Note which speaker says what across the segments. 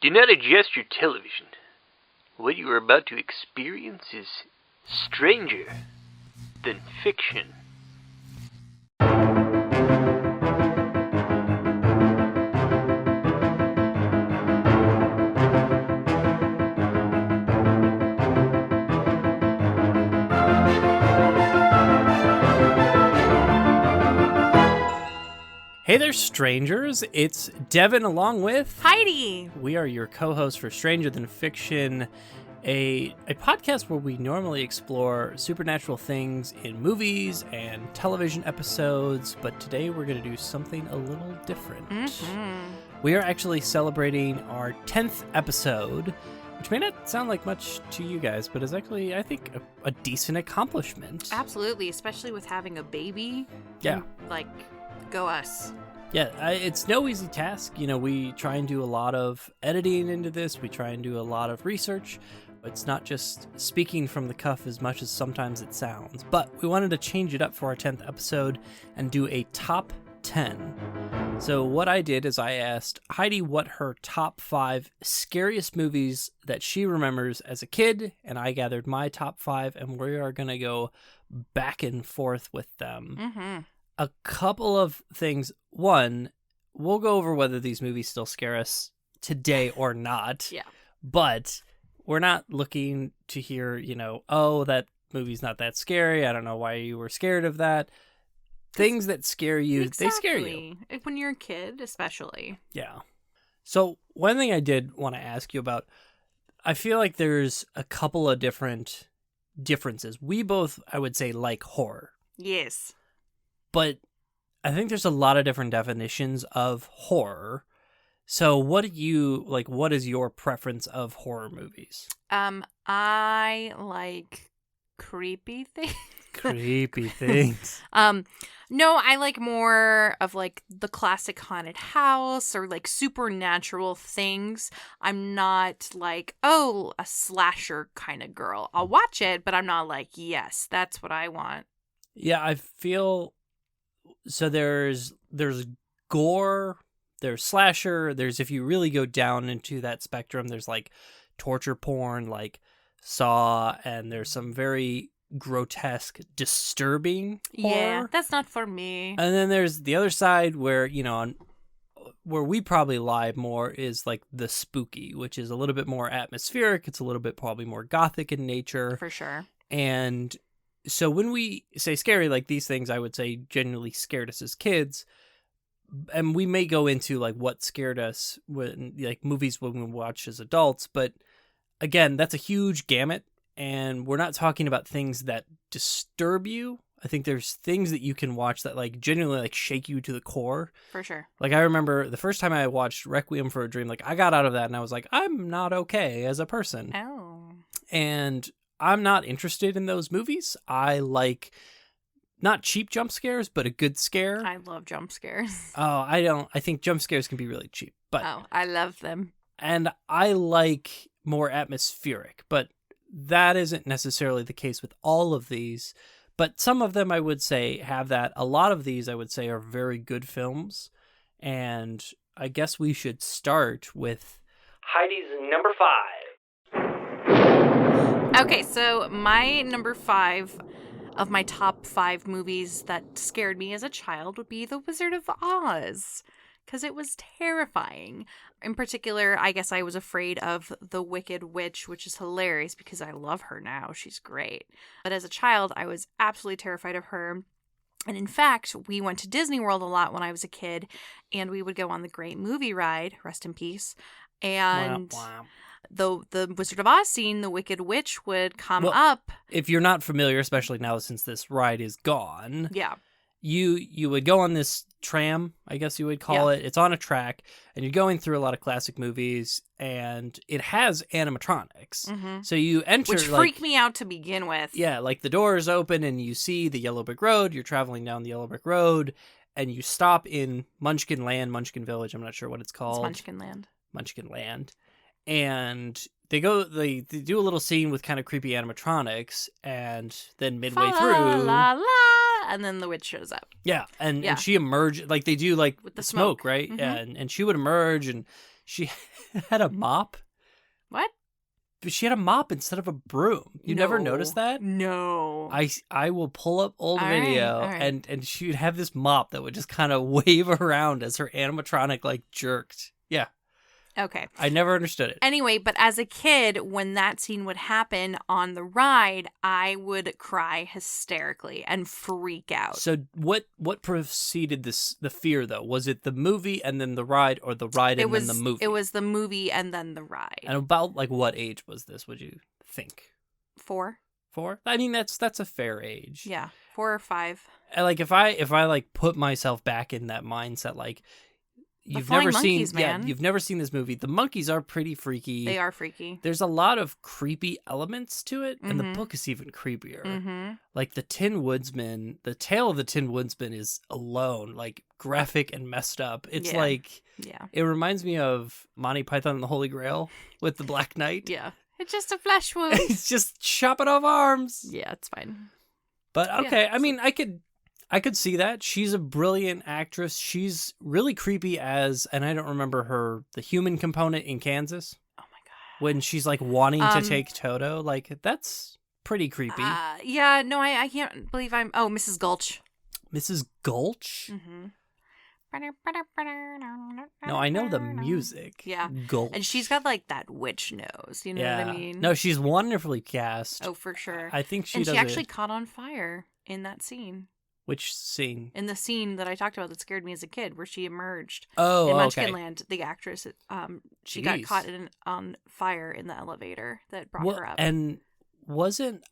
Speaker 1: Do not adjust your television. What you are about to experience is stranger than fiction.
Speaker 2: Hey there, strangers. It's Devin along with
Speaker 3: Heidi.
Speaker 2: We are your co-hosts for Stranger Than Fiction, a podcast where we normally explore supernatural things in movies and television episodes, but today we're going to do something a little different. We are actually celebrating our 10th episode, which may not sound like much to you guys, but is actually, I think, a decent accomplishment.
Speaker 3: Absolutely, especially with having a baby.
Speaker 2: Yeah.
Speaker 3: Go us.
Speaker 2: Yeah, it's no easy task. You know, we try and do a lot of editing into this. We try and do a lot of research. It's not just speaking from the cuff as much as sometimes it sounds. But we wanted to change it up for our 10th episode and do a top 10. So what I did is I asked Heidi what her top 5 scariest movies that she remembers as a kid, and I gathered my top 5, and we are going to go back and forth with them. A couple of things. One, we'll go over whether these movies still scare us today or not.
Speaker 3: Yeah.
Speaker 2: But we're not looking to hear, oh, that movie's not that scary. I don't know why you were scared of that. Things that scare you,
Speaker 3: Exactly.
Speaker 2: They scare you.
Speaker 3: When you're a kid, especially.
Speaker 2: Yeah. So one thing I did want to ask you about, I feel like there's a couple of different differences. We both, I would say, like horror.
Speaker 3: Yes.
Speaker 2: But I think there's a lot of different definitions of horror. So what is your preference of horror movies?
Speaker 3: I like creepy things.
Speaker 2: Creepy things.
Speaker 3: No, I like more of the classic haunted house or supernatural things. I'm not a slasher kind of girl. I'll watch it, but I'm not yes, that's what I want.
Speaker 2: Yeah, I feel so there's gore, there's slasher, there's, if you really go down into that spectrum, there's torture porn, like Saw, and there's some very grotesque, disturbing horror.
Speaker 3: Yeah, that's not for me.
Speaker 2: And then there's the other side where, where we probably lie more is the spooky, which is a little bit more atmospheric. It's a little bit probably more gothic in nature.
Speaker 3: For sure.
Speaker 2: And so when we say scary, these things, I would say genuinely scared us as kids. And we may go into what scared us when movies when we watch as adults. But again, that's a huge gamut. And we're not talking about things that disturb you. I think there's things that you can watch that genuinely shake you to the core.
Speaker 3: For sure.
Speaker 2: I remember the first time I watched Requiem for a Dream, I got out of that and I was I'm not okay as a person.
Speaker 3: Oh.
Speaker 2: And I'm not interested in those movies. I like not cheap jump scares, but a good scare.
Speaker 3: I love jump scares.
Speaker 2: Oh, I don't. I think jump scares can be really cheap. But
Speaker 3: I love them.
Speaker 2: And I like more atmospheric, but that isn't necessarily the case with all of these. But some of them I would say have that. A lot of these I would say are very good films. And I guess we should start with Heidi's number 5.
Speaker 3: Okay, so my number 5 of my top 5 movies that scared me as a child would be The Wizard of Oz, because it was terrifying. In particular, I guess I was afraid of the Wicked Witch, which is hilarious because I love her now. She's great. But as a child, I was absolutely terrified of her. And in fact, we went to Disney World a lot when I was a kid, and we would go on the Great Movie Ride, rest in peace. And the Wizard of Oz scene, the Wicked Witch would come up.
Speaker 2: If you're not familiar, especially now since this ride is gone,
Speaker 3: yeah,
Speaker 2: you would go on this tram, I guess you would call it. It's on a track, and you're going through a lot of classic movies, and it has animatronics.
Speaker 3: Mm-hmm.
Speaker 2: So you enter,
Speaker 3: which freaked me out to begin with.
Speaker 2: Yeah, the doors open, and you see the Yellow Brick Road. You're traveling down the Yellow Brick Road, and you stop in Munchkin Land, Munchkin Village. I'm not sure what it's called.
Speaker 3: It's Munchkin Land.
Speaker 2: Munchkin Land. And they do a little scene with kind of creepy animatronics, and then midway through,
Speaker 3: la la, and then the witch shows up.
Speaker 2: Yeah, and she emerged, they do with
Speaker 3: the
Speaker 2: smoke,
Speaker 3: smoke.
Speaker 2: right?
Speaker 3: Mm-hmm.
Speaker 2: And she would emerge, and She had a mop.
Speaker 3: What?
Speaker 2: But she had a mop instead of a broom. You never noticed that?
Speaker 3: No.
Speaker 2: I will pull up old
Speaker 3: All right,
Speaker 2: video
Speaker 3: all right.
Speaker 2: and she would have this mop that would just kind of wave around as her animatronic like jerked. Yeah.
Speaker 3: Okay.
Speaker 2: I never understood it.
Speaker 3: Anyway, but as a kid, when that scene would happen on the ride, I would cry hysterically and freak out.
Speaker 2: So what preceded the fear though? Was it the movie and then the ride, or the ride and then the movie?
Speaker 3: It was the movie and then the ride.
Speaker 2: And about like what age was this, would you think?
Speaker 3: 4.
Speaker 2: 4? I mean that's a fair age.
Speaker 3: Yeah, 4 or 5.
Speaker 2: And like if I like put myself back in that mindset, like you've
Speaker 3: flying
Speaker 2: never
Speaker 3: monkeys,
Speaker 2: seen
Speaker 3: man.
Speaker 2: you've never seen this movie. The monkeys are pretty freaky.
Speaker 3: They are freaky.
Speaker 2: There's a lot of creepy elements to it, and the
Speaker 3: Mhm.
Speaker 2: book is even creepier.
Speaker 3: Mm-hmm.
Speaker 2: Like the Tin Woodsman, the tale of the Tin Woodsman is alone like graphic and messed up. It's
Speaker 3: Yeah.
Speaker 2: like
Speaker 3: Yeah.
Speaker 2: it reminds me of Monty Python and the Holy Grail with the Black Knight.
Speaker 3: Yeah. It's just a flesh wound.
Speaker 2: It's just chopping off arms.
Speaker 3: Yeah, it's fine.
Speaker 2: But
Speaker 3: Yeah.
Speaker 2: okay, I mean, I could see that. She's a brilliant actress. She's really creepy as, and I don't remember the human component in Kansas
Speaker 3: Oh my god.
Speaker 2: when she's like wanting to
Speaker 3: Um,
Speaker 2: take Toto. Like that's pretty creepy.
Speaker 3: Yeah, no, I can't believe I'm... Oh, Mrs. Gulch.
Speaker 2: Mrs. Gulch?
Speaker 3: Mm-hmm.
Speaker 2: No, I know the music.
Speaker 3: Yeah.
Speaker 2: Gulch.
Speaker 3: And she's got like that witch nose. You know
Speaker 2: yeah.
Speaker 3: what I mean?
Speaker 2: No, she's wonderfully cast.
Speaker 3: Oh, for sure.
Speaker 2: I think she
Speaker 3: and
Speaker 2: does
Speaker 3: she actually
Speaker 2: it.
Speaker 3: caught on fire in that scene.
Speaker 2: Which scene?
Speaker 3: In the scene that I talked about that scared me as a kid, where she emerged
Speaker 2: Oh,
Speaker 3: in
Speaker 2: okay.
Speaker 3: Munchkinland, the actress, she got
Speaker 2: Jeez.
Speaker 3: caught on fire in the elevator that brought
Speaker 2: Well,
Speaker 3: her up.
Speaker 2: and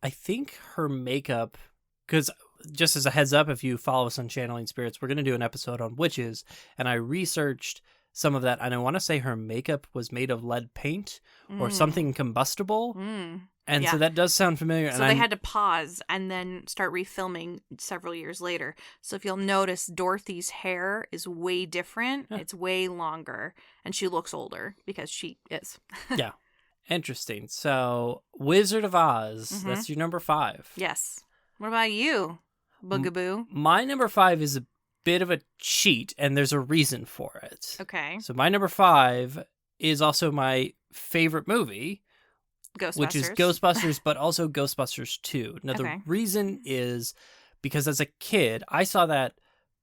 Speaker 2: I think her makeup, because just as a heads up, if you follow us on Channeling Spirits, we're going to do an episode on witches, and I researched some of that, and I want to say her makeup was made of lead paint or something combustible, and
Speaker 3: Yeah.
Speaker 2: so that does sound familiar.
Speaker 3: So
Speaker 2: and
Speaker 3: they had to pause and then start refilming several years later. So if you'll notice, Dorothy's hair is way different.
Speaker 2: Yeah.
Speaker 3: It's way longer, and she looks older because she is.
Speaker 2: Yeah. Interesting. So, Wizard of Oz,
Speaker 3: Mhm.
Speaker 2: that's your number 5.
Speaker 3: Yes. What about you, Boogaboo?
Speaker 2: My number 5 is a bit of a cheat, and there's a reason for it.
Speaker 3: Okay.
Speaker 2: So, my number 5 is also my favorite movie,
Speaker 3: Ghostbusters.
Speaker 2: which is Ghostbusters, but also Ghostbusters 2. Now,
Speaker 3: Okay.
Speaker 2: the reason is because as a kid, I saw that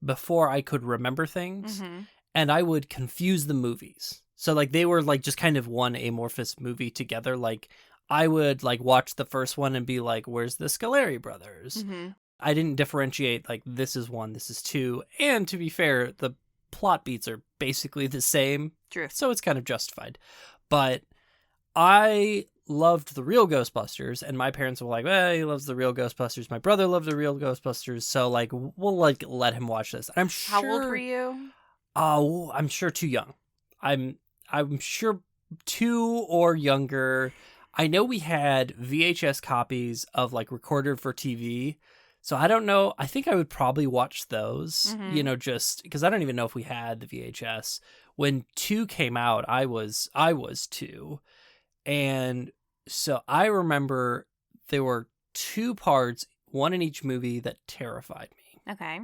Speaker 2: before I could remember things,
Speaker 3: Mhm.
Speaker 2: and I would confuse the movies. So, like, they were, like, just kind of one amorphous movie together. Like, I would, like, watch the first one and be like, where's the Scoleri brothers?
Speaker 3: Mhm.
Speaker 2: I didn't differentiate, like, this is 1, this is 2. And to be fair, the plot beats are basically the same.
Speaker 3: True.
Speaker 2: So it's kind of justified. But I loved the real Ghostbusters, and my parents were like, well, he loves the real Ghostbusters. My brother loved the real Ghostbusters. So, like, we'll, like, let him watch this. And I'm sure...
Speaker 3: How old were you?
Speaker 2: Oh, I'm sure too young. I'm sure 2 or younger. I know we had VHS copies of like Recorded for TV. So I don't know. I think I would probably watch those,
Speaker 3: Mhm.
Speaker 2: just because I don't even know if we had the VHS. When 2 came out, I was 2. And so I remember there were 2 parts, one in each movie, that terrified me.
Speaker 3: Okay.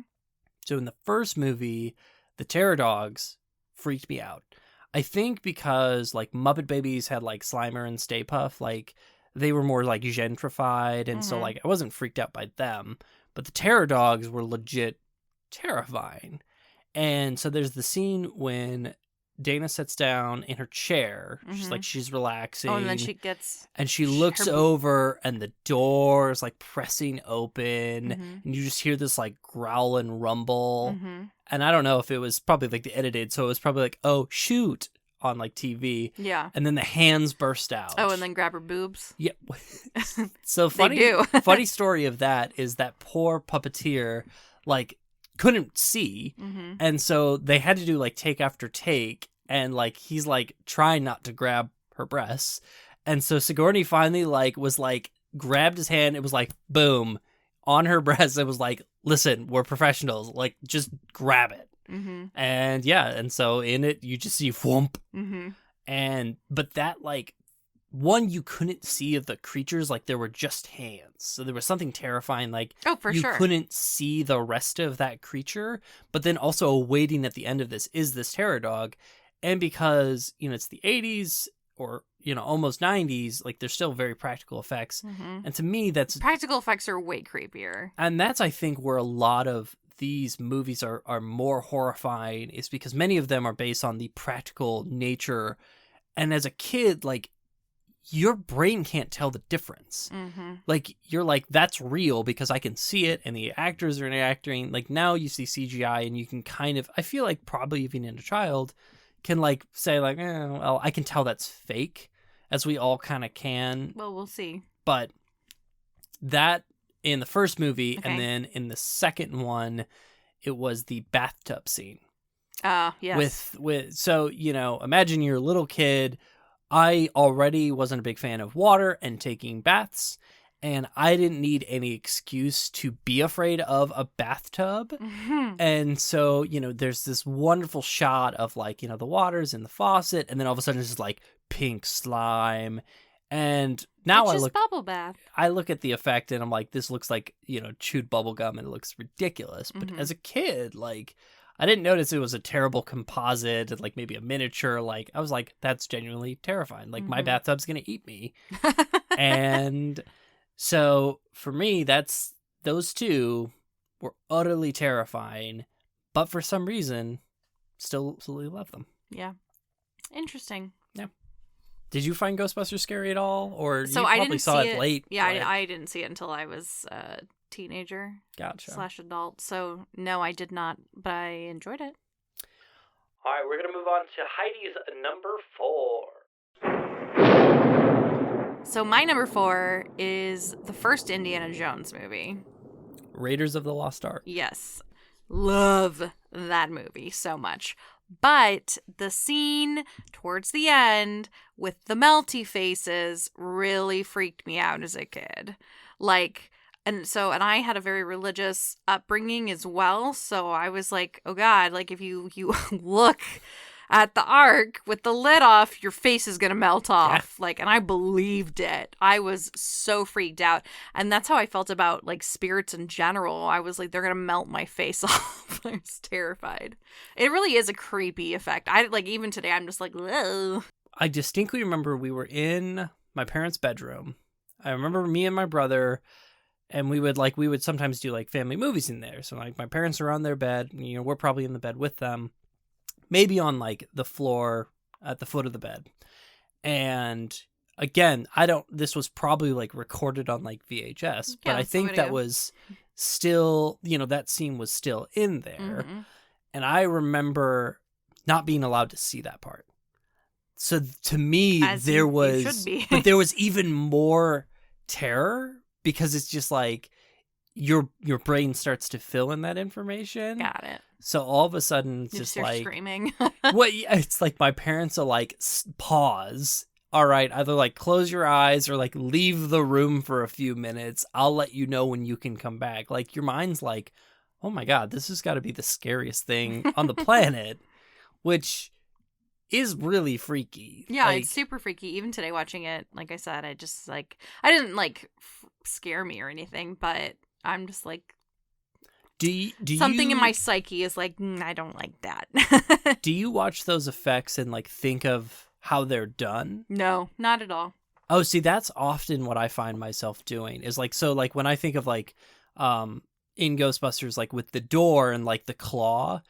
Speaker 2: So in the first movie, the Terror Dogs freaked me out. I think because like Muppet Babies had like Slimer and Stay Puft, like they were more like gentrified, and so
Speaker 3: Mhm.
Speaker 2: like I wasn't freaked out by them, but the Terror Dogs were legit terrifying. And so there's the scene when Dana sits down in her chair, she's like she's relaxing,
Speaker 3: Oh, and then she gets.
Speaker 2: and she looks
Speaker 3: her-
Speaker 2: over and the door is like pressing open,
Speaker 3: Mhm.
Speaker 2: and you just hear this like growl and rumble.
Speaker 3: Mhm.
Speaker 2: And I don't know if it was probably like the edited, so it was probably like, oh shoot, on like TV,
Speaker 3: Yeah.
Speaker 2: and then the hands burst out.
Speaker 3: Oh, and then grab her boobs.
Speaker 2: yeah. So funny,
Speaker 3: do.
Speaker 2: funny story of that is that poor puppeteer like couldn't see,
Speaker 3: Mm-hmm.
Speaker 2: and so they had to do like take after take, and like he's like trying not to grab her breasts, and so Sigourney finally like was like grabbed his hand. It was like boom on her breast. It was like, listen, we're professionals. Like just grab it.
Speaker 3: Mm-hmm.
Speaker 2: And yeah, and so in it you just see whoomp,
Speaker 3: Mm-hmm.
Speaker 2: and but that like one you couldn't see of the creatures, like there were just hands, so there was something terrifying, like
Speaker 3: Oh, for
Speaker 2: you
Speaker 3: sure.
Speaker 2: couldn't see the rest of that creature, but then also waiting at the end of this is this terror dog, And because, it's the 80s or, almost 90s, like there's still very practical effects.
Speaker 3: Mm-hmm.
Speaker 2: And to me,
Speaker 3: Practical effects are way creepier.
Speaker 2: and that's, I think, where a lot of these movies are more horrifying, is because many of them are based on the practical nature. And as a kid, like, your brain can't tell the difference.
Speaker 3: Mm-hmm.
Speaker 2: Like, you're like, that's real because I can see it and the actors are acting. Like, now you see CGI and you can kind of, I feel like probably even in a child can like say like, well, I can tell that's fake, as we all kind of can.
Speaker 3: Well, we'll see.
Speaker 2: But that in the first movie,
Speaker 3: Okay.
Speaker 2: and then in the second one, it was the bathtub scene.
Speaker 3: Yes.
Speaker 2: With so, imagine you're a little kid. I already wasn't a big fan of water and taking baths, and I didn't need any excuse to be afraid of a bathtub.
Speaker 3: Mhm.
Speaker 2: And so, there's this wonderful shot of like, the water's in the faucet, and then all of a sudden it's just like pink slime. And now
Speaker 3: It's just bubble bath.
Speaker 2: I look at the effect and I'm like, this looks like, chewed bubble gum, and it looks ridiculous. But
Speaker 3: Mhm.
Speaker 2: as a kid, like, I didn't notice it was a terrible composite and like maybe a miniature. Like, I was like, that's genuinely terrifying. Like, my
Speaker 3: Mhm.
Speaker 2: bathtub's going to eat me. And so for me, those two were utterly terrifying, but for some reason, still absolutely love them.
Speaker 3: Yeah. Interesting.
Speaker 2: Did you find Ghostbusters scary at all? Or
Speaker 3: So
Speaker 2: you
Speaker 3: I
Speaker 2: probably
Speaker 3: didn't
Speaker 2: saw
Speaker 3: see
Speaker 2: it late?
Speaker 3: Yeah,
Speaker 2: right?
Speaker 3: I didn't see it until I was a teenager
Speaker 2: Gotcha.
Speaker 3: / adult. So no, I did not, but I enjoyed it.
Speaker 2: All right, we're going to move on to Heidi's number 4.
Speaker 3: So my number 4 is the first Indiana Jones movie.
Speaker 2: Raiders of the Lost Ark.
Speaker 3: Yes. Love that movie so much. But the scene towards the end with the melty faces really freaked me out as a kid. Like, and I had a very religious upbringing as well. So I was like, oh God, like if you look at the ark with the lid off, your face is going to melt off.
Speaker 2: Yeah.
Speaker 3: Like, and I believed it. I was so freaked out. And that's how I felt about like spirits in general. I was like, they're going to melt my face off. I was terrified. It really is a creepy effect. I like, even today, I'm just like, whoa.
Speaker 2: I distinctly remember we were in my parents' bedroom. I remember me and my brother, and we would sometimes do like family movies in there. So like my parents are on their bed, and, we're probably in the bed with them, maybe on like the floor at the foot of the bed. And again, this was probably like recorded on like VHS, but I
Speaker 3: it's a
Speaker 2: think that
Speaker 3: video.
Speaker 2: was still, that scene was still in there.
Speaker 3: Mhm.
Speaker 2: And I remember not being allowed to see that part. So to me,
Speaker 3: As
Speaker 2: there
Speaker 3: you
Speaker 2: was,
Speaker 3: should be.
Speaker 2: but there was even more terror, because it's just like your brain starts to fill in that information.
Speaker 3: Got it.
Speaker 2: So all of a sudden, it's
Speaker 3: You
Speaker 2: just
Speaker 3: start
Speaker 2: like,
Speaker 3: screaming.
Speaker 2: it's like my parents are like, pause. All right, either like close your eyes or like leave the room for a few minutes. I'll let you know when you can come back. Like your mind's like, oh my God, this has got to be the scariest thing on the planet, which is really freaky.
Speaker 3: Yeah,
Speaker 2: Like,
Speaker 3: it's super freaky. Even today watching it, like I said, I just like, I didn't like scare me or anything, but I'm just like,
Speaker 2: do
Speaker 3: something
Speaker 2: you,
Speaker 3: in my psyche is like, I don't like that.
Speaker 2: do you watch those effects and like think of how they're done?
Speaker 3: No, not at all.
Speaker 2: Oh, see, that's often what I find myself doing is like, so like when I think of like, in Ghostbusters, like with the door and like the claw,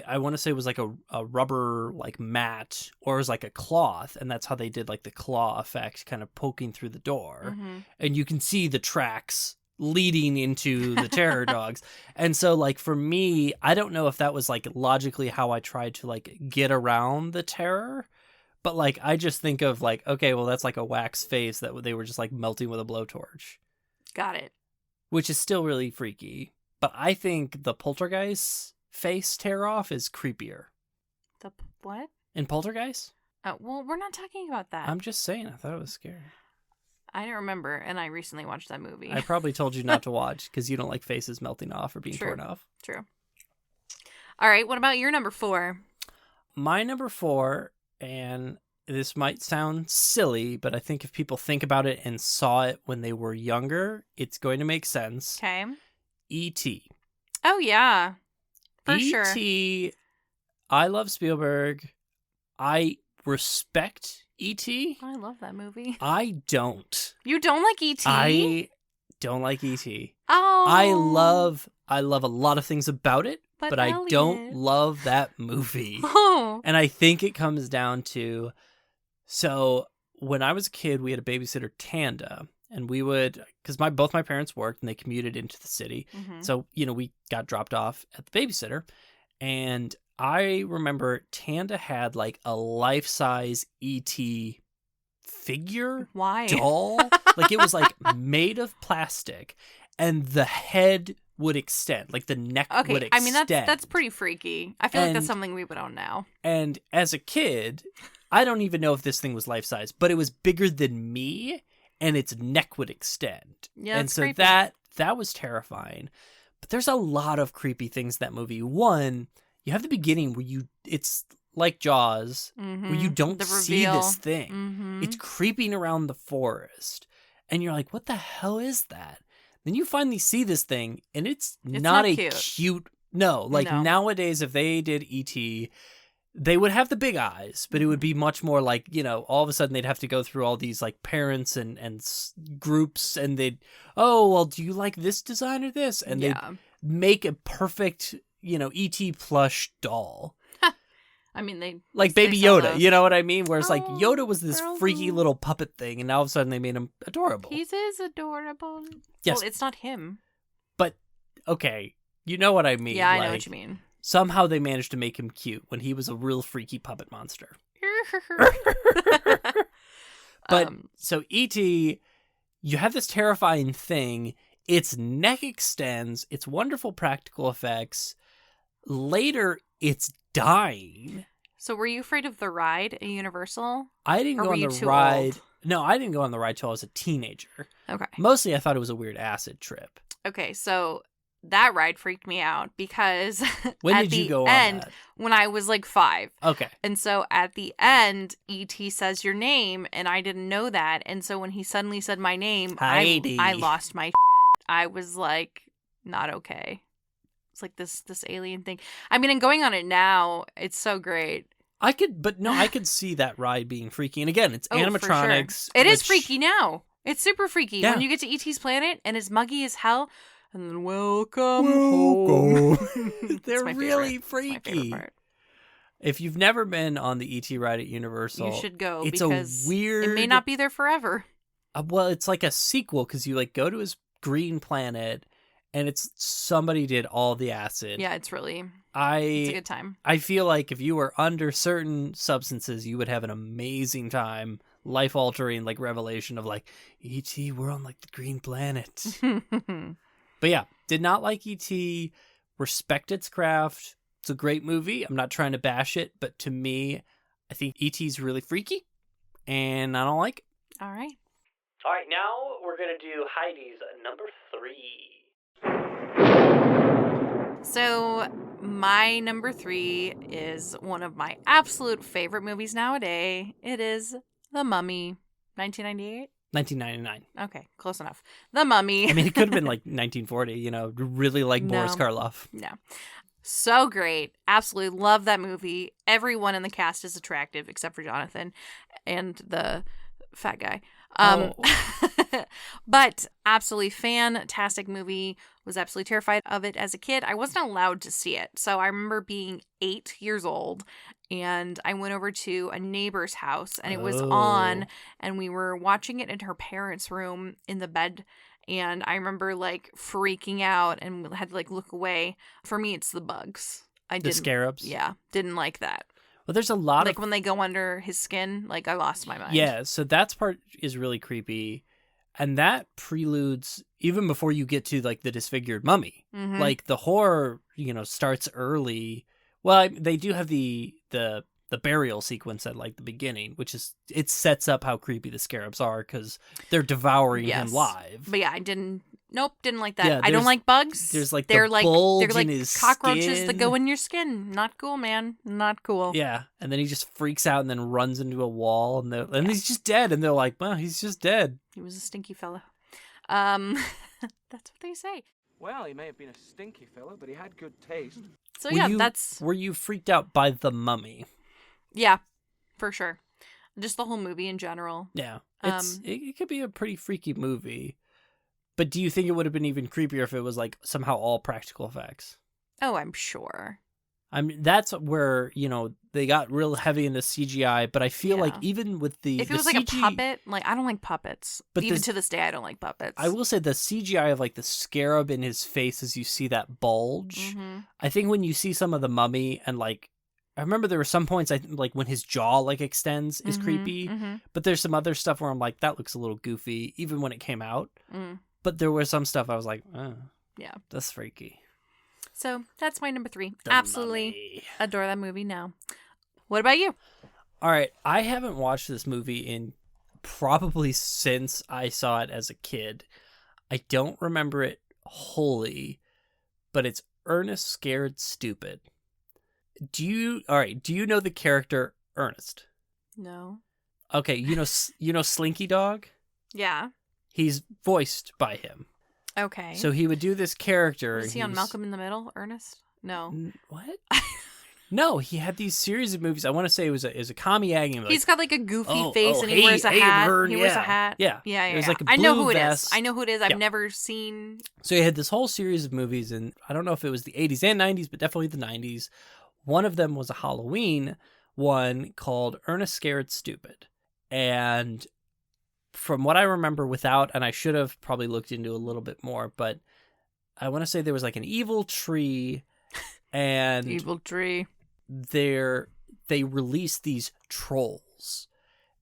Speaker 2: I want to say it was like a rubber like mat, or it was like a cloth, and that's how they did like the claw effect kind of poking through the door.
Speaker 3: Mhm.
Speaker 2: And you can see the tracks leading into the terror dogs. And so like for me, I don't know if that was like logically how I tried to like get around the terror, but like I just think of like, okay, well that's like a wax face that they were just like melting with a blowtorch,
Speaker 3: Got it.
Speaker 2: which is still really freaky. But I think the Poltergeist face tear off is creepier.
Speaker 3: What?
Speaker 2: In Poltergeist?
Speaker 3: Well, we're not talking about that.
Speaker 2: I'm just saying, I thought it was scary.
Speaker 3: I don't remember, and I recently watched that movie.
Speaker 2: I probably told you not to watch because you don't like faces melting off or being
Speaker 3: True.
Speaker 2: torn off.
Speaker 3: True. All right, what about your number 4?
Speaker 2: My number 4, and this might sound silly, but I think if people think about it and saw it when they were younger, it's going to make sense.
Speaker 3: Okay.
Speaker 2: E.T.
Speaker 3: Oh, yeah. For
Speaker 2: E.T.
Speaker 3: sure.
Speaker 2: I love Spielberg. I respect E.T.
Speaker 3: I love that movie.
Speaker 2: I don't.
Speaker 3: You don't like E.T.?
Speaker 2: I don't like E.T.
Speaker 3: Oh.
Speaker 2: I love a lot of things about it, but I
Speaker 3: Elliot.
Speaker 2: don't love that movie.
Speaker 3: Oh.
Speaker 2: And I think it comes down to, so when I was a kid, we had a babysitter, Tanda, and we would, because both my parents worked and they commuted into the city.
Speaker 3: Mm-hmm.
Speaker 2: So, we got dropped off at the babysitter. And I remember Tanda had like a life-size E.T. figure
Speaker 3: Why?
Speaker 2: doll. Like it was like made of plastic and the head would extend, like the neck would
Speaker 3: Okay, I
Speaker 2: extend.
Speaker 3: mean that's pretty freaky. I feel like that's
Speaker 2: And-
Speaker 3: something we would own now.
Speaker 2: And as a kid, I don't even know if this thing was life-size, but it was bigger than me and its neck would extend.
Speaker 3: Yeah,
Speaker 2: And
Speaker 3: that's
Speaker 2: so
Speaker 3: creepy.
Speaker 2: that was terrifying. But there's a lot of creepy things in that movie. One, you have the beginning where it's like Jaws, where you don't
Speaker 3: The
Speaker 2: see
Speaker 3: reveal.
Speaker 2: this thing.
Speaker 3: Mm-hmm.
Speaker 2: It's creeping around the forest. And you're like, what the hell is that? Then you finally see this thing, and it's not a cute. No, like
Speaker 3: No.
Speaker 2: nowadays, if they did E.T., they would have the big eyes, but it would be much more like, all of a sudden they'd have to go through all these like parents and groups, and they'd, oh, well, do you like this design or this? And they'd make a perfect, E.T. plush doll.
Speaker 3: I mean, they
Speaker 2: Like
Speaker 3: they
Speaker 2: Baby
Speaker 3: sell
Speaker 2: Yoda,
Speaker 3: those.
Speaker 2: you know what I mean? Whereas like
Speaker 3: Oh,
Speaker 2: Yoda was this freaky
Speaker 3: girl.
Speaker 2: little puppet thing, and now all of a sudden they made him adorable.
Speaker 3: He is adorable.
Speaker 2: Yes.
Speaker 3: Well, it's not him.
Speaker 2: But, okay, you know what I mean.
Speaker 3: Yeah, I know
Speaker 2: like,
Speaker 3: what you mean.
Speaker 2: Somehow they managed to make him cute when he was a real freaky puppet monster. But, so E.T., you have this terrifying thing, its neck extends, it's wonderful practical effects. Later, it's dying.
Speaker 3: So were you afraid of the ride at Universal?
Speaker 2: I didn't
Speaker 3: Or
Speaker 2: go
Speaker 3: were
Speaker 2: on
Speaker 3: you
Speaker 2: the
Speaker 3: too
Speaker 2: ride.
Speaker 3: old?
Speaker 2: No, I didn't go on the ride till I was a teenager.
Speaker 3: Okay.
Speaker 2: Mostly I thought it was a weird acid trip.
Speaker 3: Okay, so that ride freaked me out because
Speaker 2: When
Speaker 3: at
Speaker 2: did you
Speaker 3: the
Speaker 2: go
Speaker 3: end,
Speaker 2: on that?
Speaker 3: when I was like 5.
Speaker 2: Okay.
Speaker 3: And so at the end, E.T. says your name, and I didn't know that. And so when he suddenly said my name,
Speaker 2: Heidi.
Speaker 3: I lost my shit. I was like, not okay. It's like this alien thing. I mean, and going on it now, it's so great.
Speaker 2: I could see that ride being freaky. And again, it's
Speaker 3: Oh, for
Speaker 2: animatronics.
Speaker 3: sure. It is
Speaker 2: which-
Speaker 3: freaky now. It's super freaky.
Speaker 2: Yeah.
Speaker 3: When you get to E.T.'s planet and it's muggy as hell, and then welcome home. It's
Speaker 2: They're
Speaker 3: my
Speaker 2: really
Speaker 3: favorite. It's my favorite
Speaker 2: freaky.
Speaker 3: part.
Speaker 2: If you've never been on the ET ride at Universal,
Speaker 3: You should go
Speaker 2: it's a
Speaker 3: because
Speaker 2: weird.
Speaker 3: it may not be there forever.
Speaker 2: Well, it's like a sequel because you like go to his green planet, and it's somebody did all the acid.
Speaker 3: Yeah, it's a
Speaker 2: I
Speaker 3: good time.
Speaker 2: I feel like if you were under certain substances, you would have an amazing time, life altering like revelation of like E.T. We're on like the green planet. But yeah, did not like E.T. Respect its craft. It's a great movie. I'm not trying to bash it, but to me, I think E.T.'s really freaky, and I don't like it.
Speaker 3: All right.
Speaker 2: All right, now we're going to do Heidi's number 3.
Speaker 3: So my number 3 is one of my absolute favorite movies nowadays. It is The Mummy, 1998.
Speaker 2: 1999.
Speaker 3: Okay, close enough. The Mummy.
Speaker 2: I mean, it could have been like 1940, really like Boris
Speaker 3: No.
Speaker 2: Karloff.
Speaker 3: No. So great. Absolutely love that movie. Everyone in the cast is attractive except for Jonathan and the fat guy. But absolutely fantastic movie. Was absolutely terrified of it as a kid. I wasn't allowed to see it. So I remember being 8 years old and I went over to a neighbor's house and it was on and we were watching it in her parents' room in the bed. And I remember like freaking out and had to like look away. For me, it's the bugs.
Speaker 2: The scarabs?
Speaker 3: Yeah, didn't like that.
Speaker 2: Well, there's a lot
Speaker 3: Like
Speaker 2: of...
Speaker 3: when they go under his skin, like I lost my mind.
Speaker 2: Yeah, so that part is really creepy. And that preludes, even before you get to like the disfigured mummy.
Speaker 3: Mhm.
Speaker 2: Like the horror, starts early. Well, they do have the burial sequence at like the beginning, which is, it sets up how creepy the scarabs are because they're devouring him
Speaker 3: Yes.
Speaker 2: live.
Speaker 3: But yeah, didn't like that.
Speaker 2: Yeah,
Speaker 3: I don't
Speaker 2: there's-
Speaker 3: like bugs.
Speaker 2: there's, like,
Speaker 3: they're
Speaker 2: the
Speaker 3: like
Speaker 2: bulge
Speaker 3: they're like
Speaker 2: in his
Speaker 3: cockroaches
Speaker 2: skin.
Speaker 3: that go in your skin. Not cool, man. Not cool.
Speaker 2: Yeah, and then he just freaks out and then runs into a wall, and he's just dead. And they're like, "Well, he's just dead."
Speaker 3: He was a stinky fella. That's what they say.
Speaker 4: Well, he may have been a stinky fella, but he had good taste.
Speaker 3: So
Speaker 2: Were
Speaker 3: yeah,
Speaker 2: you-
Speaker 3: that's
Speaker 2: Were you freaked out by the mummy?
Speaker 3: yeah. for sure. Just the whole movie in general.
Speaker 2: Yeah. It could be a pretty freaky movie. But do you think it would have been even creepier if it was like somehow all practical effects?
Speaker 3: Oh, I'm sure.
Speaker 2: I mean, that's where, they got real heavy into CGI, but I feel like even with
Speaker 3: if it was like a puppet, like I don't like puppets. But even to this day, I don't like puppets.
Speaker 2: I will say the CGI of like the scarab in his face as you see that bulge.
Speaker 3: Mm-hmm.
Speaker 2: I think when you see some of the mummy and like, I remember there were some points like when his jaw like extends is creepy, but there's some other stuff where I'm like, that looks a little goofy, even when it came out. But there was some stuff I was like, oh,
Speaker 3: yeah,
Speaker 2: that's freaky.
Speaker 3: So that's my number 3.
Speaker 2: The
Speaker 3: Absolutely
Speaker 2: Mummy.
Speaker 3: Adore that movie now. What about you?
Speaker 2: All right. I haven't watched this movie in probably since I saw it as a kid. I don't remember it wholly, but it's Ernest Scared Stupid. Do you know the character Ernest?
Speaker 3: No.
Speaker 2: Okay. You know Slinky Dog?
Speaker 3: Yeah.
Speaker 2: He's voiced by him.
Speaker 3: Okay.
Speaker 2: So he would do this character.
Speaker 3: Was he on Malcolm in the Middle, Ernest? No.
Speaker 2: What? No, he had these series of movies. I want to say it was a Kamiagi. Like,
Speaker 3: he's got like a goofy face and he wears a hat. He wears a hat.
Speaker 2: Yeah.
Speaker 3: It
Speaker 2: was like a blue
Speaker 3: I know who
Speaker 2: vest.
Speaker 3: it is. I know who it is. I've never seen.
Speaker 2: So he had this whole series of movies, and I don't know if it was the 80s and 90s, but definitely the 90s. One of them was a Halloween one called Ernest Scared Stupid. And from what I remember and I should have probably looked into a little bit more, but I want to say there was like an evil tree and
Speaker 3: evil tree.
Speaker 2: They released these trolls,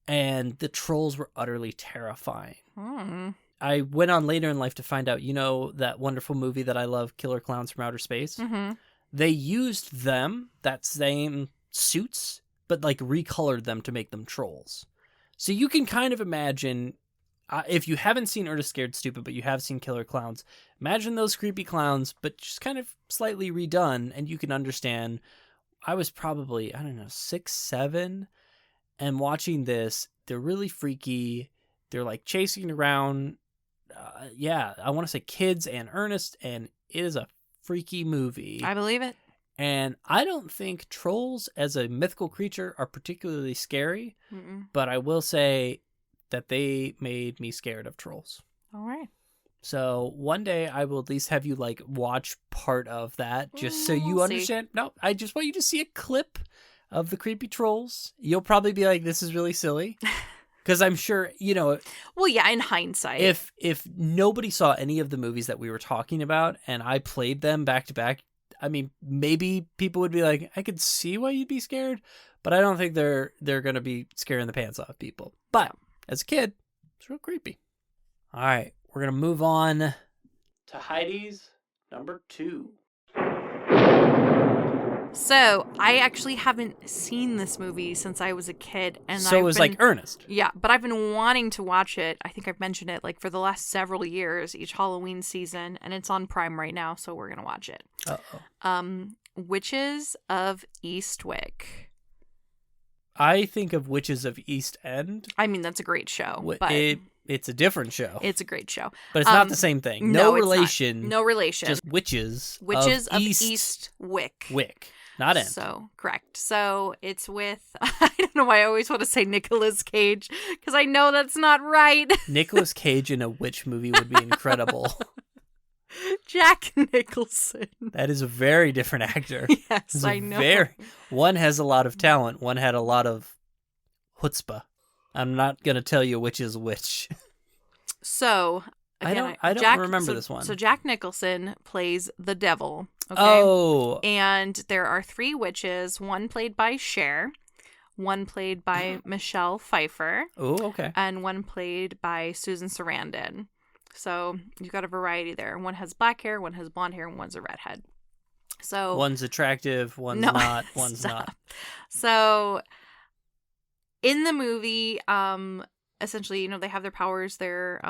Speaker 2: and the trolls were utterly terrifying. I went on later in life to find out, that wonderful movie that I love, Killer Clowns from Outer Space. They used that same suits, but like recolored them to make them trolls. So you can kind of imagine, if you haven't seen Ernest Scared Stupid, but you have seen Killer Clowns, imagine those creepy clowns, but just kind of slightly redone, and you can understand. I was probably, 6, 7, and watching this, they're really freaky. They're like chasing around, I want to say kids and Ernest, and it is a freaky movie.
Speaker 3: I believe it.
Speaker 2: And I don't think trolls as a mythical creature are particularly scary, but I will say that they made me scared of trolls.
Speaker 3: All right.
Speaker 2: So one day I will at least have you like watch part of that just so you understand. No, I just want you to see a clip of the creepy trolls. You'll probably be like, this is really silly. Because I'm sure,
Speaker 3: Well, yeah, in hindsight.
Speaker 2: If nobody saw any of the movies that we were talking about and I played them back to back, I mean, maybe people would be like, I could see why you'd be scared, but I don't think they're going to be scaring the pants off people. But as a kid, it's real creepy. All right, we're going to move on to Heidi's number 2.
Speaker 3: So, I actually haven't seen this movie since I was a kid. And
Speaker 2: so it was like Ernest.
Speaker 3: Yeah, but I've been wanting to watch it. I think I've mentioned it like for the last several years, each Halloween season. And it's on Prime right now, so we're going to watch it.
Speaker 2: Uh-oh.
Speaker 3: Witches of Eastwick.
Speaker 2: I think of Witches of East End.
Speaker 3: I mean, that's a great show. But
Speaker 2: it's a different show.
Speaker 3: It's a great show.
Speaker 2: But it's not the same thing. No relation.
Speaker 3: No relation.
Speaker 2: Just Witches
Speaker 3: of Eastwick.
Speaker 2: Wick. Not End.
Speaker 3: So, correct. So, it's with, I don't know why I always want to say Nicolas Cage, because I know that's not right.
Speaker 2: Nicolas Cage in a witch movie would be incredible.
Speaker 3: Jack Nicholson.
Speaker 2: That is a very different actor.
Speaker 3: Yes, I know.
Speaker 2: One has a lot of talent. One had a lot of chutzpah. I'm not going to tell you which is which.
Speaker 3: So, again,
Speaker 2: I don't remember this one.
Speaker 3: So Jack Nicholson plays the devil. Okay?
Speaker 2: Oh.
Speaker 3: And there are 3 witches, one played by Cher, one played by Michelle Pfeiffer.
Speaker 2: Oh, okay.
Speaker 3: And one played by Susan Sarandon. So you've got a variety there. One has black hair, one has blonde hair, and one's a redhead. So
Speaker 2: one's attractive, one's not, one's not.
Speaker 3: So in the movie, essentially, they have their powers. They're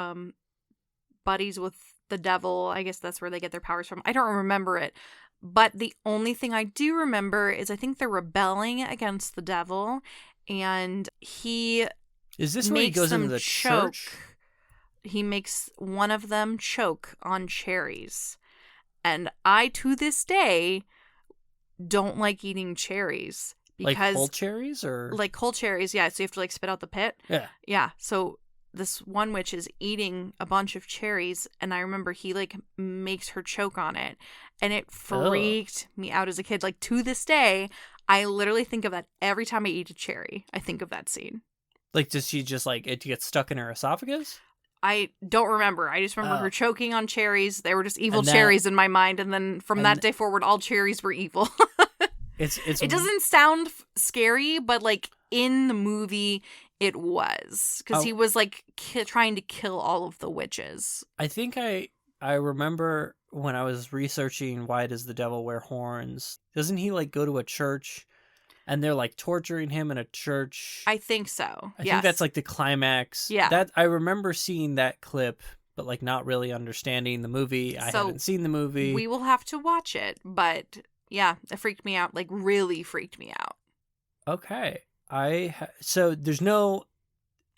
Speaker 3: buddies with the devil. I guess that's where they get their powers from. I don't remember it. But the only thing I do remember is I think they're rebelling against the devil. And he
Speaker 2: Is this where he goes into the church?
Speaker 3: He makes one of them choke on cherries. And I, to this day, don't like eating cherries
Speaker 2: Like
Speaker 3: because
Speaker 2: whole cherries or
Speaker 3: like cold cherries, yeah. So you have to like spit out the pit.
Speaker 2: yeah.
Speaker 3: Yeah. So this one witch is eating a bunch of cherries, and I remember he like makes her choke on it, and it freaked me out as a kid. Like to this day, I literally think of that every time I eat a cherry. I think of that scene.
Speaker 2: Like, does she just like it get stuck in her esophagus?
Speaker 3: I don't remember. I just remember
Speaker 2: Oh.
Speaker 3: her choking on cherries. They were just evil
Speaker 2: And that-
Speaker 3: cherries in my mind, and then from
Speaker 2: and
Speaker 3: that day forward, all cherries were evil.
Speaker 2: It's
Speaker 3: It doesn't sound scary, but like in the movie, it was because
Speaker 2: Oh.
Speaker 3: he was like trying to kill all of the witches.
Speaker 2: I think I remember when I was researching why does the devil wear horns? Doesn't he like go to a church and they're like torturing him in a church?
Speaker 3: I think so.
Speaker 2: I
Speaker 3: Yes.
Speaker 2: think that's like the climax.
Speaker 3: Yeah.
Speaker 2: That I remember seeing that clip, but like not really understanding the movie. I
Speaker 3: So,
Speaker 2: haven't seen the movie.
Speaker 3: we will have to watch it, but yeah, it freaked me out. Like really freaked me out.
Speaker 2: Okay. So there's no